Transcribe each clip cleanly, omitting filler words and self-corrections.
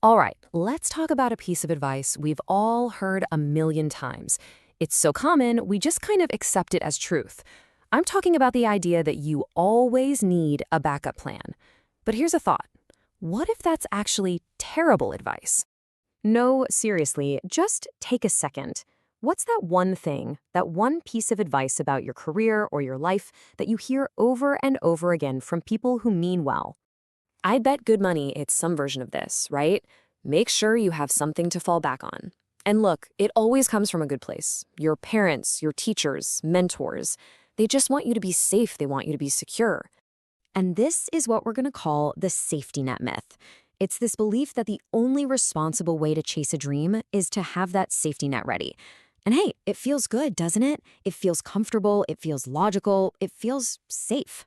All right, let's talk about a piece of advice we've all heard a million times. It's so common, we just kind of accept it as truth. I'm talking about the idea that you always need a backup plan. But here's a thought. What if that's actually terrible advice? No, seriously, just take a second. What's that one thing, that one piece of advice about your career or your life that you hear over and over again from people who mean well? I bet good money it's some version of this, right? Make sure you have something to fall back on. And look, it always comes from a good place. Your parents, your teachers, mentors, they just want you to be safe, they want you to be secure. And this is what we're going to call the safety net myth. It's this belief that the only responsible way to chase a dream is to have that safety net ready. And hey, it feels good, doesn't it? It feels comfortable, it feels logical, it feels safe.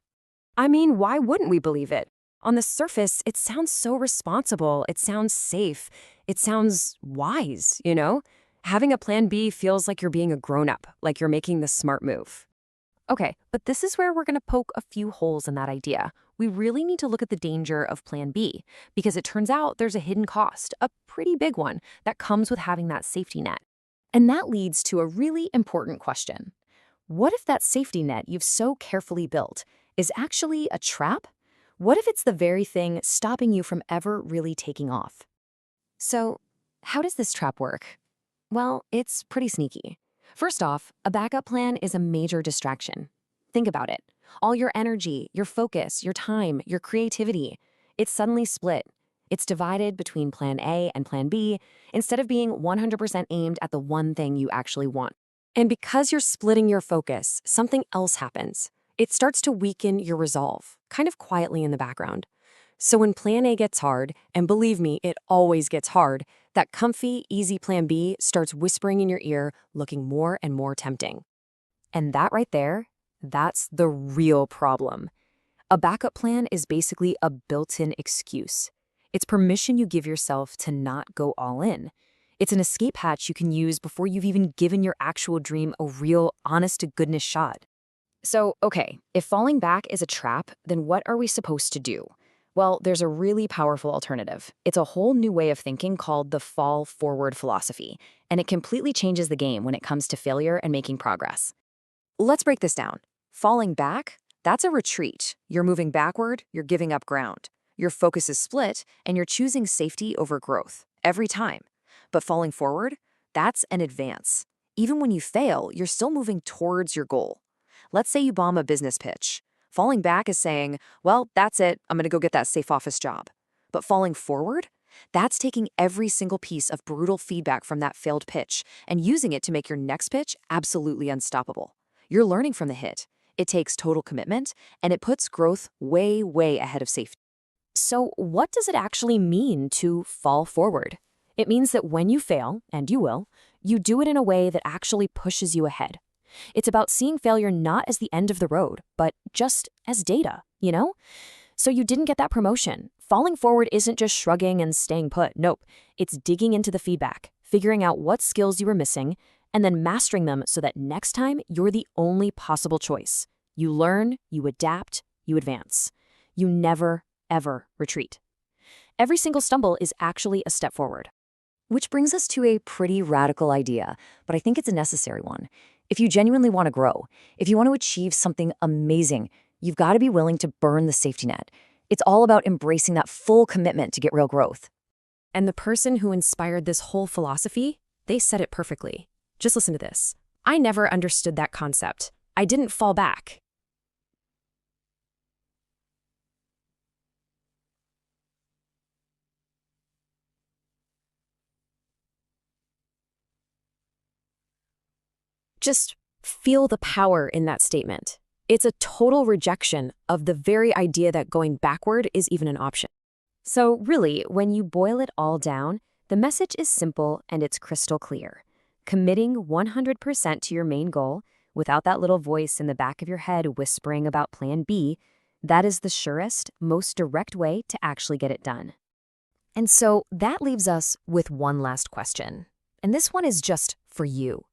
I mean, why wouldn't we believe it? On the surface, it sounds so responsible, it sounds safe, it sounds wise, you know? Having a plan B feels like you're being a grown-up, like you're making the smart move. Okay, but this is where we're going to poke a few holes in that idea. We really need to look at the danger of Plan B, because it turns out there's a hidden cost, a pretty big one, that comes with having that safety net. And that leads to a really important question. What if that safety net you've so carefully built is actually a trap? What if it's the very thing stopping you from ever really taking off? So, how does this trap work? Well, it's pretty sneaky. First off, a backup plan is a major distraction. Think about it. All your energy, your focus, your time, your creativity, it's suddenly split. It's divided between Plan A and Plan B instead of being 100% aimed at the one thing you actually want. And because you're splitting your focus, something else happens. It starts to weaken your resolve, kind of quietly in the background. So when Plan A gets hard, and believe me, it always gets hard, that comfy, easy Plan B starts whispering in your ear, looking more and more tempting. And that right there, that's the real problem. A backup plan is basically a built-in excuse. It's permission you give yourself to not go all in. It's an escape hatch you can use before you've even given your actual dream a real, honest-to-goodness shot. So, okay, if falling back is a trap, then what are we supposed to do? Well, there's a really powerful alternative. It's a whole new way of thinking called the fall forward philosophy, and it completely changes the game when it comes to failure and making progress. Let's break this down. Falling back, that's a retreat. You're moving backward, you're giving up ground. Your focus is split, and you're choosing safety over growth, every time. But falling forward, that's an advance. Even when you fail, you're still moving towards your goal. Let's say you bomb a business pitch. Falling back is saying, well, that's it, I'm gonna go get that safe office job. But falling forward, that's taking every single piece of brutal feedback from that failed pitch and using it to make your next pitch absolutely unstoppable. You're learning from the hit. It takes total commitment, and it puts growth way, way ahead of safety. So what does it actually mean to fall forward? It means that when you fail, and you will, you do it in a way that actually pushes you ahead. It's about seeing failure not as the end of the road, but just as data, you know? So you didn't get that promotion. Falling forward isn't just shrugging and staying put. Nope. It's digging into the feedback, figuring out what skills you were missing, and then mastering them so that next time you're the only possible choice. You learn, you adapt, you advance. You never, ever retreat. Every single stumble is actually a step forward. Which brings us to a pretty radical idea, but I think it's a necessary one. If you genuinely want to grow, if you want to achieve something amazing, you've got to be willing to burn the safety net. It's all about embracing that full commitment to get real growth. And the person who inspired this whole philosophy, they said it perfectly. Just listen to this. I never understood that concept. I didn't fall back. Just feel the power in that statement. It's a total rejection of the very idea that going backward is even an option. So really, when you boil it all down, the message is simple and it's crystal clear. Committing 100% to your main goal, without that little voice in the back of your head whispering about Plan B, that is the surest, most direct way to actually get it done. And so that leaves us with one last question. And this one is just for you.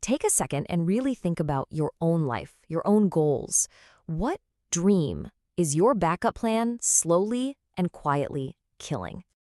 Take a second and really think about your own life, your own goals. What dream is your backup plan slowly and quietly killing?